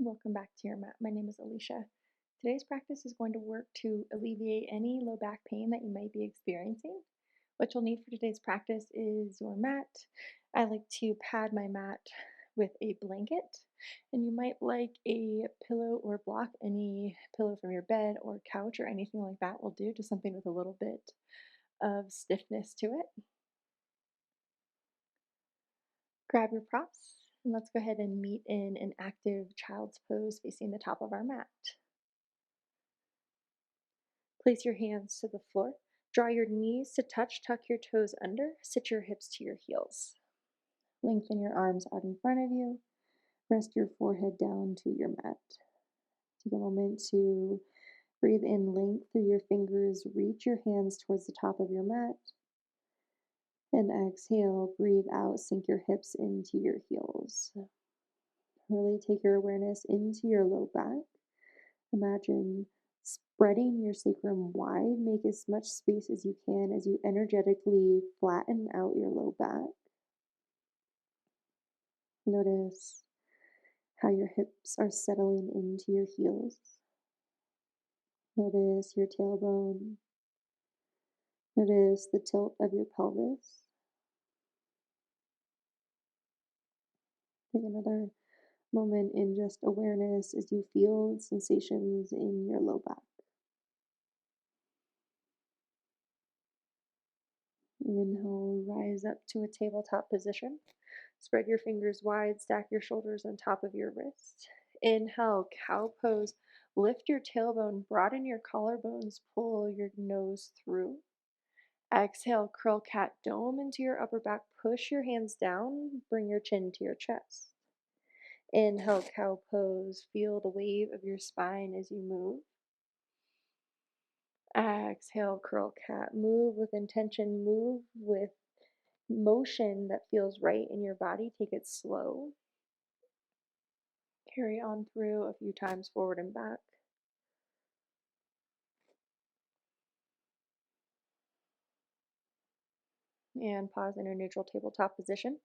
Welcome back to your mat. My name is Alysia. Today's practice is going to work to alleviate any low back pain that you might be experiencing. What you'll need for today's practice is your mat. I like to pad my mat with a blanket, and you might like a pillow or block. Any pillow from your bed or couch or anything like that will do, just something with a little bit of stiffness to it. Grab your props, and let's go ahead and meet in an active child's pose facing the top of our mat. Place your hands to the floor. Draw your knees to touch, tuck your toes under, sit your hips to your heels. Lengthen your arms out in front of you. Rest your forehead down to your mat. Take a moment to breathe in length through your fingers. Reach your hands towards the top of your mat. And exhale, breathe out, sink your hips into your heels. Really take your awareness into your low back. Imagine spreading your sacrum wide. Make as much space as you energetically flatten out your low back. Notice how your hips are settling into your heels. Notice your tailbone. Notice the tilt of your pelvis. Take another moment in just awareness as you feel sensations in your low back. Inhale, rise up to a tabletop position. Spread your fingers wide, stack your shoulders on top of your wrist. Inhale, cow pose. Lift your tailbone, broaden your collarbones, pull your nose through. Exhale, curl cat, dome into your upper back. Push your hands down, bring your chin to your chest. Inhale, cow pose. Feel the wave of your spine as you move. Exhale, curl cat. Move with intention, move with motion that feels right in your body. Take it slow. Carry on through a few times forward and back. And pause in a neutral tabletop position.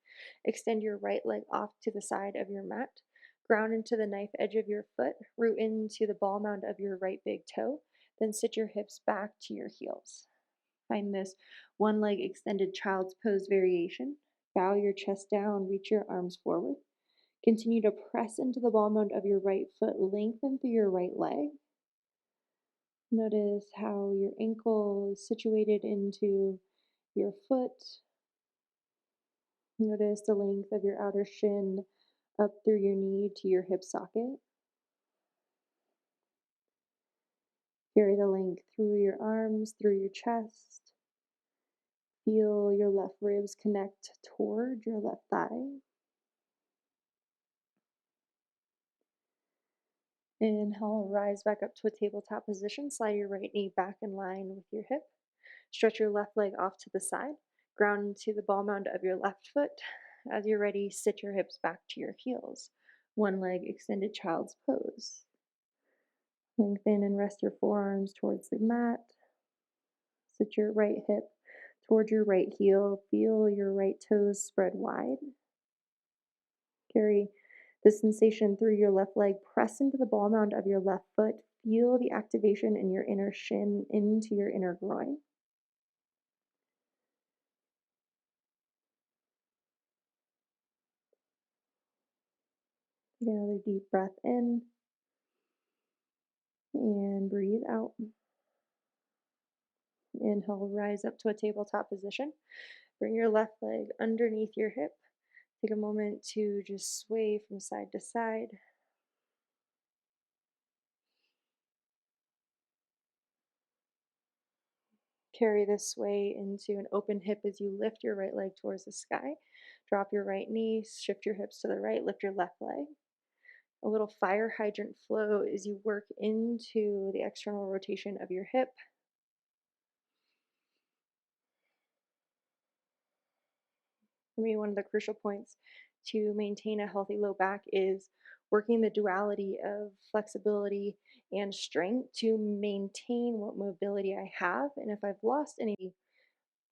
Extend your right leg off to the side of your mat. Ground into the knife edge of your foot. Root into the ball mound of your right big toe. Then sit your hips back to your heels. Find this one leg extended child's pose variation. Bow your chest down, reach your arms forward. Continue to press into the ball mound of your right foot, lengthen through your right leg. Notice how your ankle is situated into your foot. Notice the length of your outer shin up through your knee to your hip socket. Carry the length through your arms, through your chest. Feel your left ribs connect toward your left thigh. Inhale, rise back up to a tabletop position. Slide your right knee back in line with your hip. Stretch your left leg off to the side. Ground into the ball mound of your left foot. As you're ready, sit your hips back to your heels. One leg extended child's pose. Lengthen and rest your forearms towards the mat. Sit your right hip towards your right heel. Feel your right toes spread wide. Carry the sensation through your left leg. Press into the ball mound of your left foot. Feel the activation in your inner shin into your inner groin. Take another deep breath in and breathe out. Inhale, rise up to a tabletop position. Bring your left leg underneath your hip. Take a moment to just sway from side to side. Carry this sway into an open hip as you lift your right leg towards the sky. Drop your right knee, shift your hips to the right, lift your left leg. A little fire hydrant flow as you work into the external rotation of your hip. For me, one of the crucial points to maintain a healthy low back is working the duality of flexibility and strength to maintain what mobility I have. And if I've lost any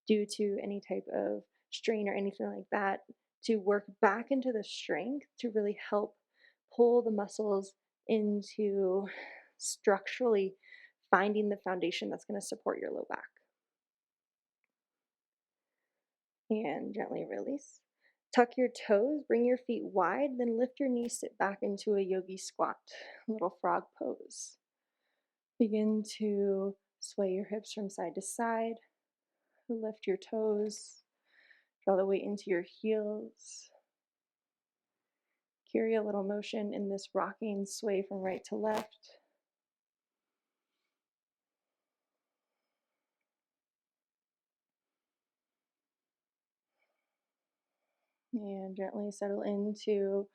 due to any type of strain or anything like that, to work back into the strength to really help pull the muscles into structurally finding the foundation that's going to support your low back. And gently release. Tuck your toes, bring your feet wide, then lift your knees, sit back into a yogi squat, little frog pose. Begin to sway your hips from side to side, lift your toes, draw the weight into your heels. Carry a little motion in this rocking sway from right to left. And gently settle into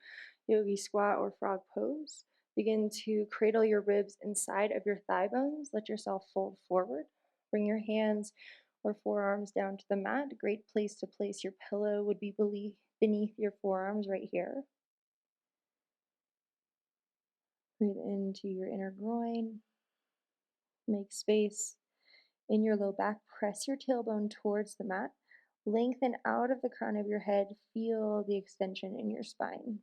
yogi squat or frog pose. Begin to cradle your ribs inside of your thigh bones. Let yourself fold forward. Bring your hands or forearms down to the mat. A great place to place your pillow would be beneath your forearms right here. Breathe into your inner groin. Make space in your low back. Press your tailbone towards the mat. Lengthen out of the crown of your head. Feel the extension in your spine.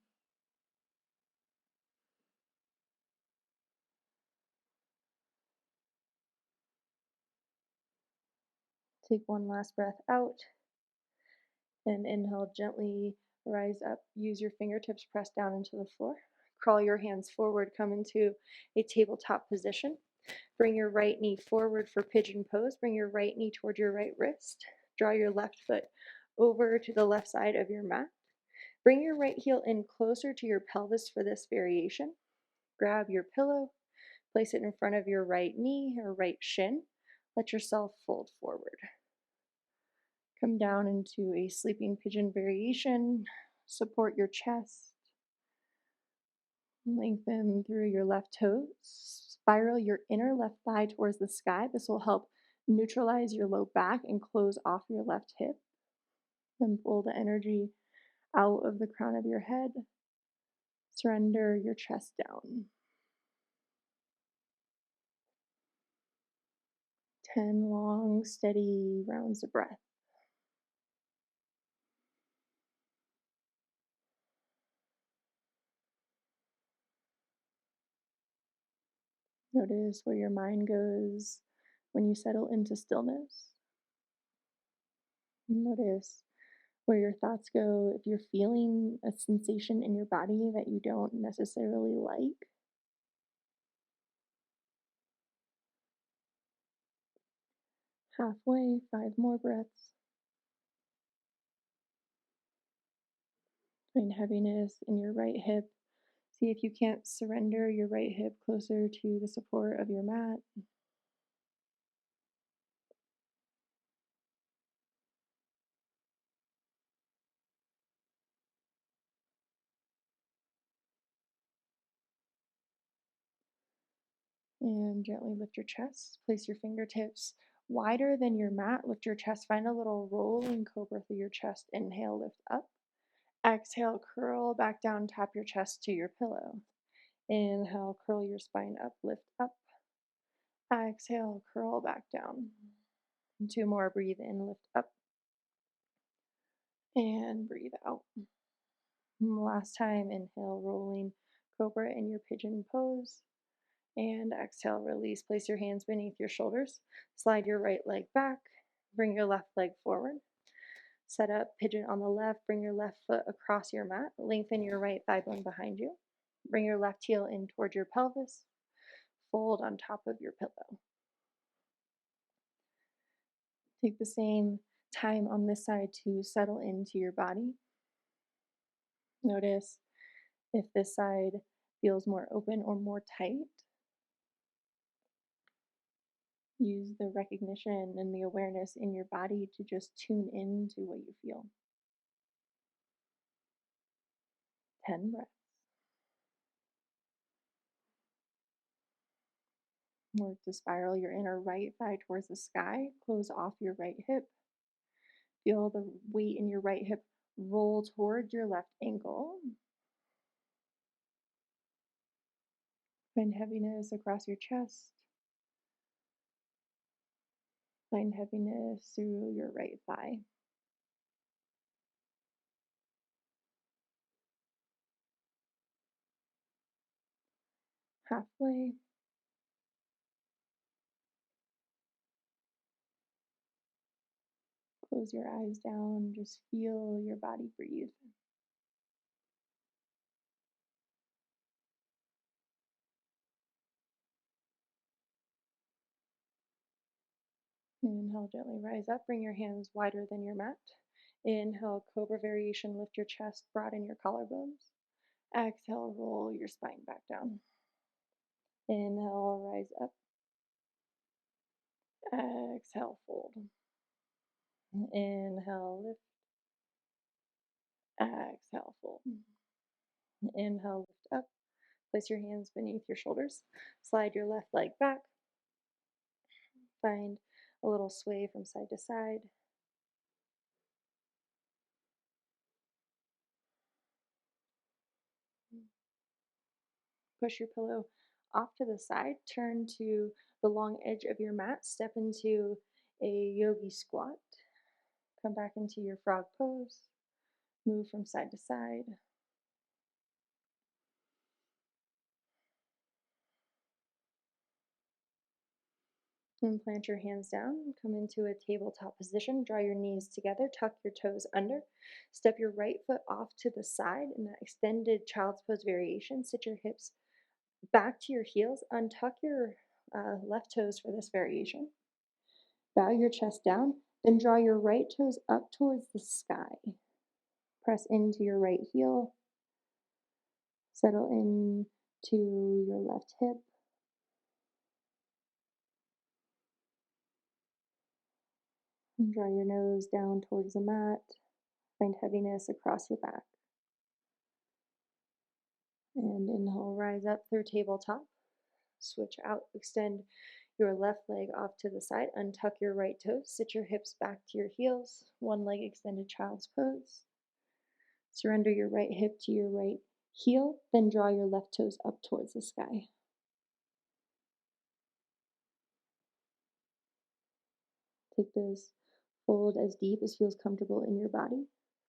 Take one last breath out. And inhale, gently rise up. Use your fingertips, press down into the floor. Crawl your hands forward, come into a tabletop position. Bring your right knee forward for pigeon pose. Bring your right knee toward your right wrist. Draw your left foot over to the left side of your mat. Bring your right heel in closer to your pelvis for this variation. Grab your pillow, place it in front of your right knee or right shin. Let yourself fold forward. Come down into a sleeping pigeon variation. Support your chest. Lengthen through your left toes. Spiral your inner left thigh towards the sky. This will help neutralize your low back and close off your left hip. Then pull the energy out of the crown of your head. Surrender your chest down. 10 long, steady rounds of breath. Notice where your mind goes when you settle into stillness. Notice where your thoughts go if you're feeling a sensation in your body that you don't necessarily like. Halfway, 5 more breaths. Find heaviness in your right hip. See if you can't surrender your right hip closer to the support of your mat. And gently lift your chest. Place your fingertips wider than your mat. Lift your chest. Find a little rolling cobra through your chest. Inhale, lift up. Exhale, curl back down. Tap your chest to your pillow. Inhale, curl your spine up, lift up. Exhale, curl back down. 2 more, breathe in, lift up. And breathe out. Last time, inhale, rolling cobra in your pigeon pose. And exhale, release. Place your hands beneath your shoulders. Slide your right leg back. Bring your left leg forward. Set up pigeon on the left. Bring your left foot across your mat. Lengthen your right thigh bone behind you. Bring your left heel in toward your pelvis. Fold on top of your pillow. Take the same time on this side to settle into your body. Notice if this side feels more open or more tight. Use the recognition and the awareness in your body to just tune into what you feel. 10 breaths. Work to spiral your inner right thigh towards the sky. Close off your right hip. Feel the weight in your right hip roll towards your left ankle. Find heaviness across your chest. Find heaviness through your right thigh. halfway. Close your eyes down, just feel your body breathe. Inhale, gently rise up, bring your hands wider than your mat. Inhale, cobra variation, lift your chest, broaden your collarbones. Exhale, roll your spine back down. Inhale, rise up. Exhale, fold. Inhale, lift. Exhale, fold. Inhale, lift up. Place your hands beneath your shoulders. Slide your left leg back. Find a little sway from side to side. Push your pillow off to the side. Turn to the long edge of your mat. Step into a yogi squat. Come back into your frog pose. Move from side to side. And plant your hands down. Come into a tabletop position. Draw your knees together. Tuck your toes under. Step your right foot off to the side in that extended child's pose variation. Sit your hips back to your heels. Untuck your left toes for this variation. Bow your chest down. Then draw your right toes up towards the sky. Press into your right heel. Settle into your left hip. And draw your nose down towards the mat. Find heaviness across your back. And inhale, rise up through tabletop. Switch out, extend your left leg off to the side. Untuck your right toes. Sit your hips back to your heels. One leg extended child's pose. Surrender your right hip to your right heel. Then draw your left toes up towards the sky. Take this fold as deep as feels comfortable in your body.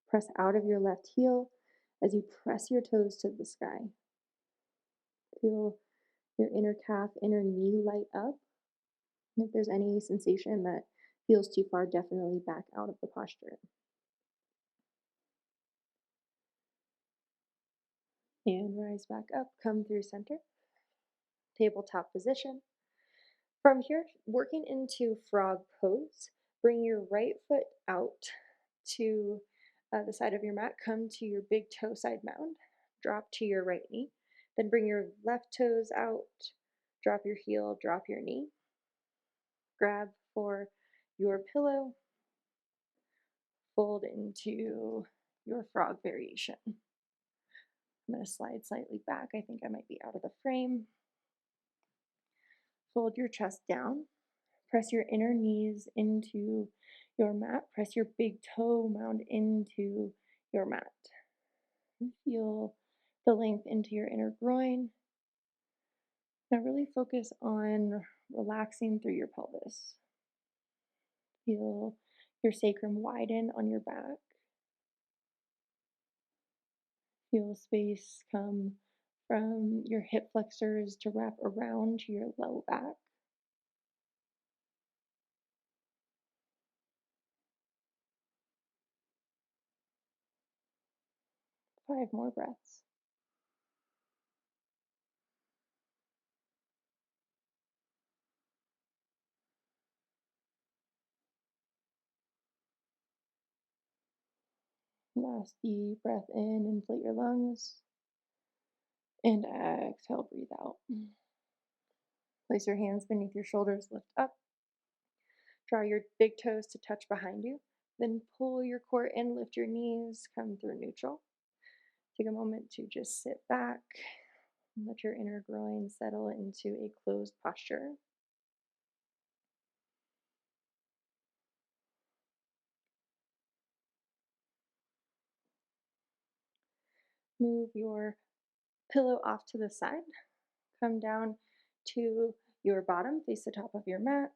Press out of your left heel as you press your toes to the sky. Feel your inner calf, inner knee light up. And if there's any sensation that feels too far, definitely back out of the posture. And rise back up, come through center, tabletop position. From here, working into frog pose, bring your right foot out to the side of your mat, come to your big toe side mound, drop to your right knee, then bring your left toes out, drop your heel, drop your knee, grab for your pillow, fold into your frog variation. I'm going to slide slightly back. I think I might be out of the frame. Fold your chest down. Press your inner knees into your mat. Press your big toe mound into your mat. And feel the length into your inner groin. Now really focus on relaxing through your pelvis. Feel your sacrum widen on your back. Feel space come from your hip flexors to wrap around to your low back. 5 more breaths. Last deep breath in, inflate your lungs. And exhale, breathe out. Place your hands beneath your shoulders, lift up. Draw your big toes to touch behind you. Then pull your core in, lift your knees, come through neutral. Take a moment to just sit back. Let your inner groin settle into a closed posture. Move your pillow off to the side. Come down to your bottom, face the top of your mat.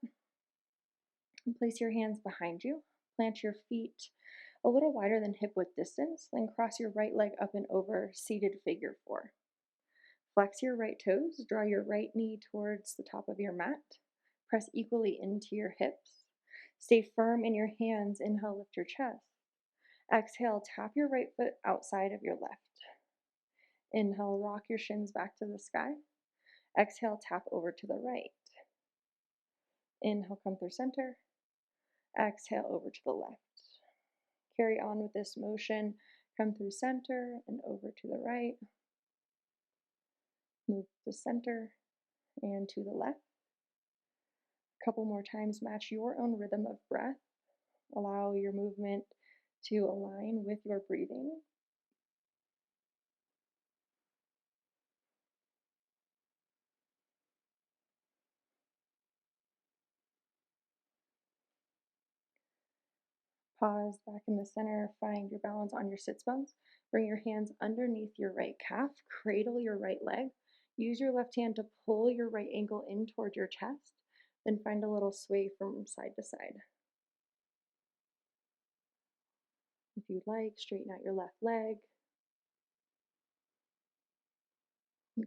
And place your hands behind you. Plant your feet a little wider than hip width distance. Then cross your right leg up and over, seated figure 4. Flex your right toes, draw your right knee towards the top of your mat. Press equally into your hips. Stay firm in your hands. Inhale, lift your chest. Exhale, tap your right foot outside of your left. Inhale, rock your shins back to the sky. Exhale, tap over to the right. Inhale, come through center. Exhale, over to the left. Carry on with this motion. Come through center and over to the right. Move to center and to the left. A couple more times, match your own rhythm of breath. Allow your movement to align with your breathing. Pause back in the center, find your balance on your sits bones. Bring your hands underneath your right calf, cradle your right leg. Use your left hand to pull your right ankle in toward your chest, then find a little sway from side to side. If you'd like, straighten out your left leg.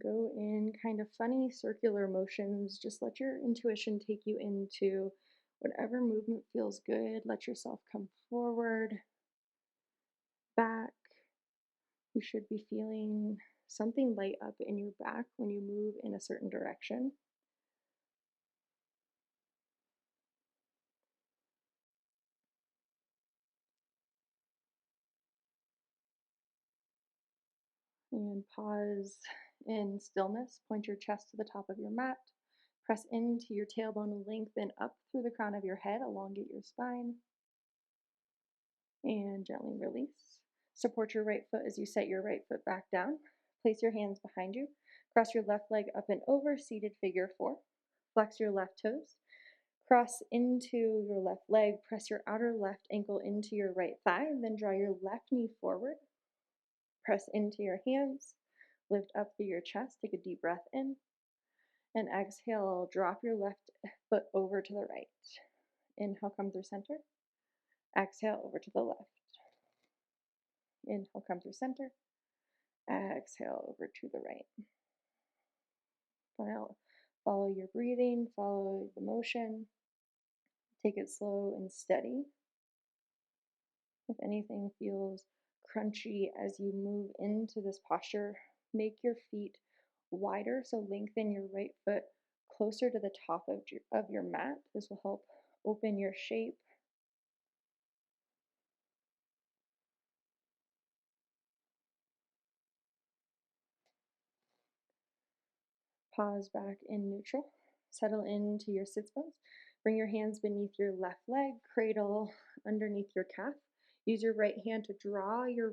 Go in kind of funny circular motions. Just let your intuition take you into whatever movement feels good. Let yourself come forward, back. You should be feeling something light up in your back when you move in a certain direction. And pause in stillness. Point your chest to the top of your mat. Press into your tailbone, lengthen up through the crown of your head, elongate your spine, and gently release. Support your right foot as you set your right foot back down. Place your hands behind you. Cross your left leg up and over, seated figure four. Flex your left toes. Cross into your left leg. Press your outer left ankle into your right thigh. Then draw your left knee forward. Press into your hands. Lift up through your chest. Take a deep breath in. And exhale, drop your left foot over to the right. Inhale, come through center. Exhale, over to the left. Inhale, come through center. Exhale, over to the right. Follow your breathing, follow the motion. Take it slow and steady. If anything feels crunchy as you move into this posture, make your feet wider, so lengthen your right foot closer to the top of your mat. This will help open your shape. Pause back in neutral. Settle into your sits bones. Bring your hands beneath your left leg, cradle underneath your calf. Use your right hand to draw your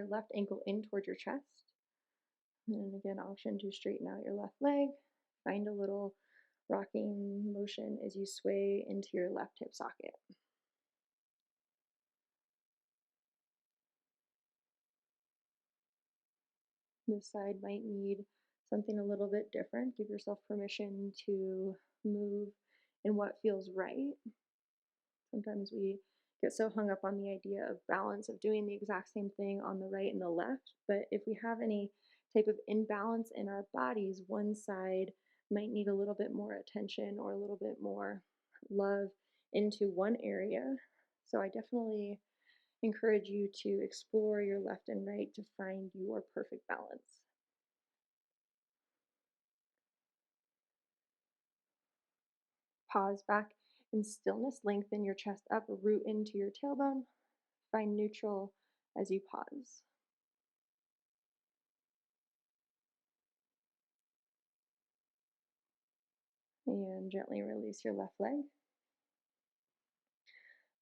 left ankle in toward your chest. And again, option to straighten out your left leg. Find a little rocking motion as you sway into your left hip socket. This side might need something a little bit different. Give yourself permission to move in what feels right. Sometimes we get so hung up on the idea of balance, of doing the exact same thing on the right and the left. But if we have any type of imbalance in our bodies, one side might need a little bit more attention or a little bit more love into one area. So I definitely encourage you to explore your left and right to find your perfect balance. Pause back in stillness, lengthen your chest up, root into your tailbone, find neutral as you pause. And gently release your left leg.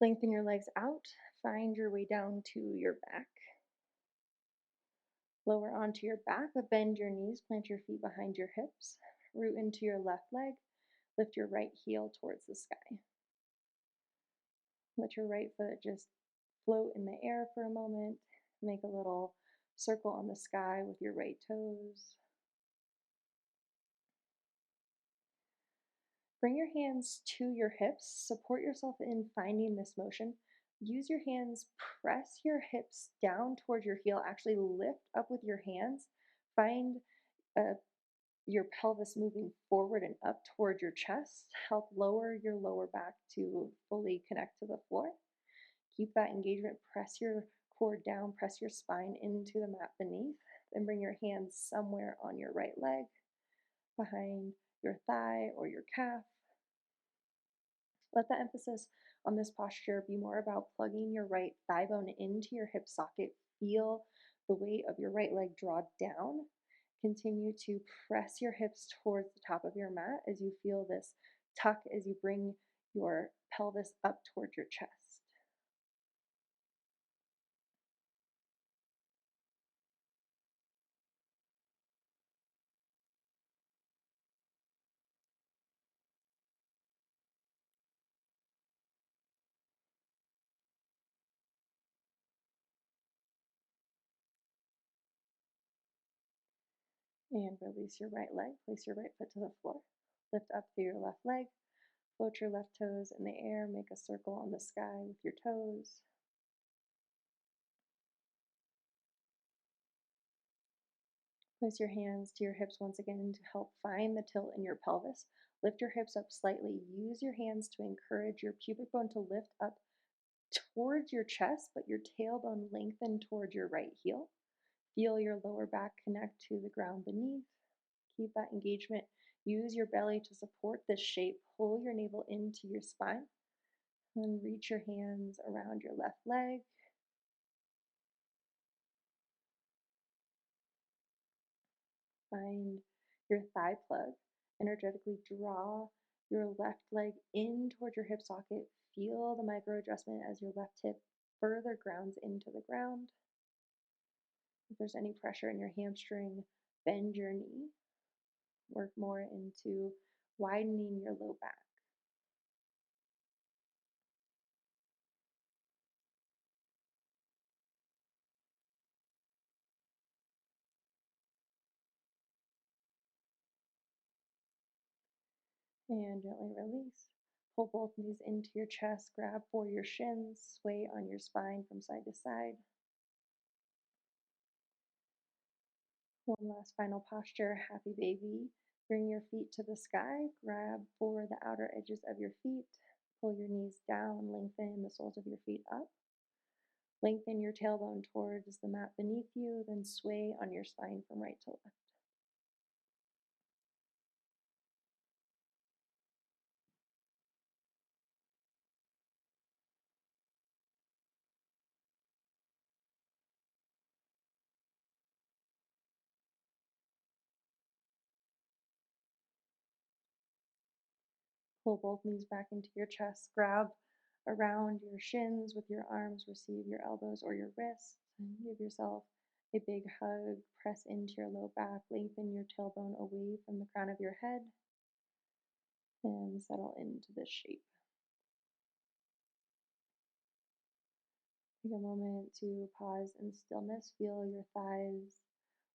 Lengthen your legs out, find your way down to your back. Lower onto your back, but bend your knees, plant your feet behind your hips, root into your left leg, lift your right heel towards the sky. Let your right foot just float in the air for a moment. Make a little circle on the sky with your right toes. Bring your hands to your hips. Support yourself in finding this motion. Use your hands, press your hips down towards your heel. Actually lift up with your hands. Find uh, your pelvis moving forward and up toward your chest. Help lower your lower back to fully connect to the floor. Keep that engagement. Press your core down, press your spine into the mat beneath. Then bring your hands somewhere on your right leg, behind your thigh or your calf. Let the emphasis on this posture be more about plugging your right thigh bone into your hip socket. Feel the weight of your right leg draw down. Continue to press your hips towards the top of your mat as you feel this tuck as you bring your pelvis up towards your chest. And release your right leg. Place your right foot to the floor. Lift up through your left leg. Float your left toes in the air. Make a circle on the sky with your toes. Place your hands to your hips once again to help find the tilt in your pelvis. Lift your hips up slightly. Use your hands to encourage your pubic bone to lift up towards your chest, but your tailbone lengthen towards your right heel. Feel your lower back connect to the ground beneath. Keep that engagement. Use your belly to support this shape. Pull your navel into your spine. And reach your hands around your left leg. Find your thigh plug. Energetically draw your left leg in toward your hip socket. Feel the micro adjustment as your left hip further grounds into the ground. If there's any pressure in your hamstring, bend your knee. Work more into widening your low back. And gently release. Pull both knees into your chest. Grab for your shins. Sway on your spine from side to side. One last final posture, happy baby. Bring your feet to the sky. Grab for the outer edges of your feet. Pull your knees down. Lengthen the soles of your feet up. Lengthen your tailbone towards the mat beneath you. Then sway on your spine from right to left. Pull both knees back into your chest. Grab around your shins with your arms. Receive your elbows or your wrists. And give yourself a big hug. Press into your low back. Lengthen your tailbone away from the crown of your head. And settle into this shape. Take a moment to pause in stillness. Feel your thighs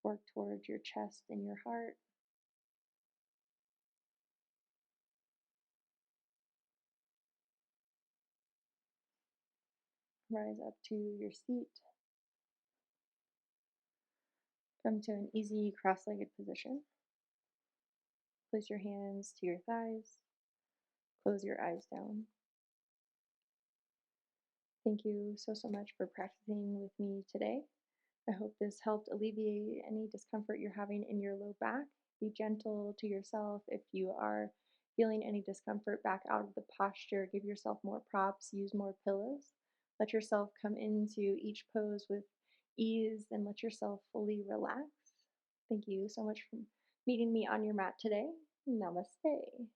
work towards your chest and your heart. Rise up to your seat. Come to an easy cross-legged position. Place your hands to your thighs. Close your eyes down. Thank you so much for practicing with me today. I hope this helped alleviate any discomfort you're having in your low back. Be gentle to yourself. If you are feeling any discomfort, back out of the posture. Give yourself more props. Use more pillows. Let yourself come into each pose with ease and let yourself fully relax. Thank you so much for meeting me on your mat today. Namaste.